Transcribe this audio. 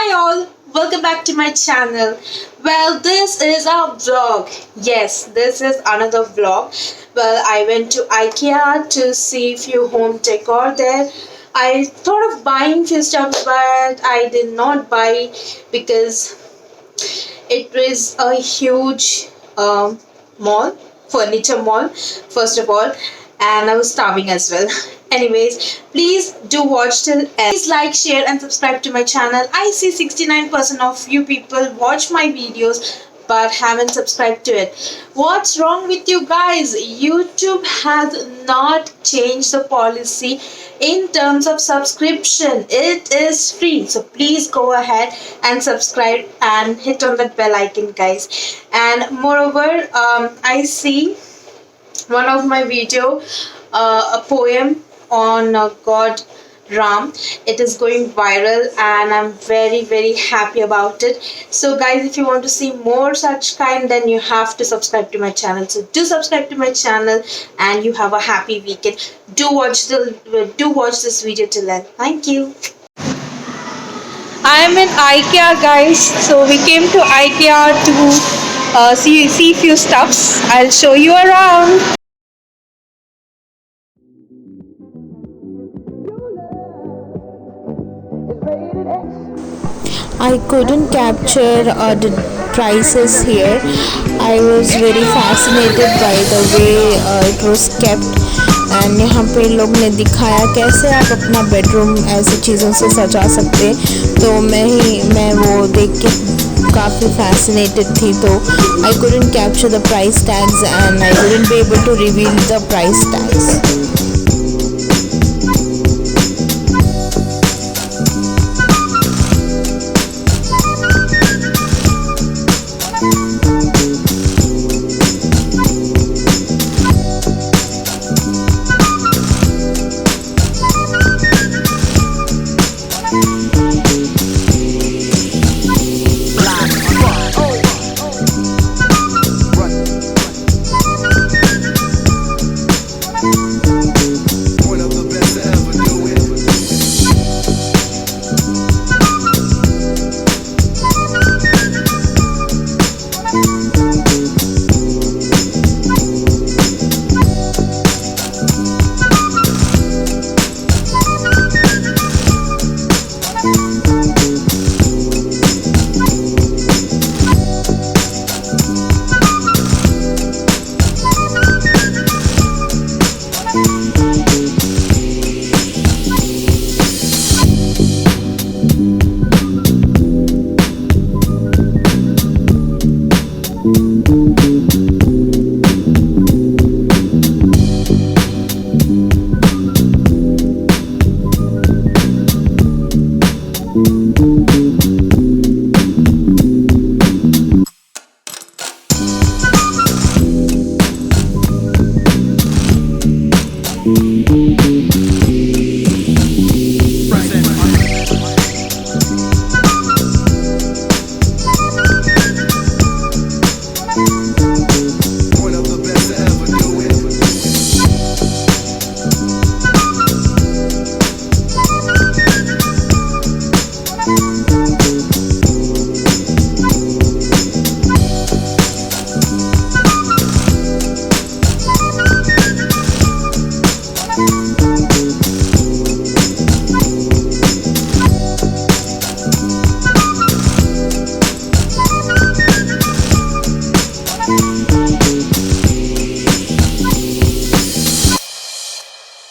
Hi all, welcome back to my channel. Well, this is a vlog. Yes, this is another vlog. Well, I went to IKEA to see few home decor there. I thought of buying few stuff, but I did not buy because it was a huge mall, furniture mall, first of all, and I was starving as well. Anyways, please do watch till end. Please like, share, and subscribe to my channel. I see 69% of you people watch my videos but haven't subscribed to it. What's wrong with you guys? YouTube has not changed the policy in terms of subscription. It is free, so please go ahead and subscribe and hit on that bell icon, guys. And moreover, I see one of my video, a poem on God Ram. It is going viral and I'm very happy about it. So guys, if you want to see more such kind, then you have to subscribe to my channel. So do subscribe to my channel and you have a happy weekend. Do watch this video till then. Thank you. I am in IKEA, guys. So we came to IKEA to see few stuffs. I'll show you around. I couldn't capture the prices here. I was very fascinated by the way it was kept. And यहाँ पे लोग ने दिखाया कैसे आप अपना bedroom ऐसी चीज़ों से सजा सकते. तो मैं वो देख के काफ़ी fascinated थी. तो I couldn't capture the price tags and I wouldn't be able to reveal the price tags.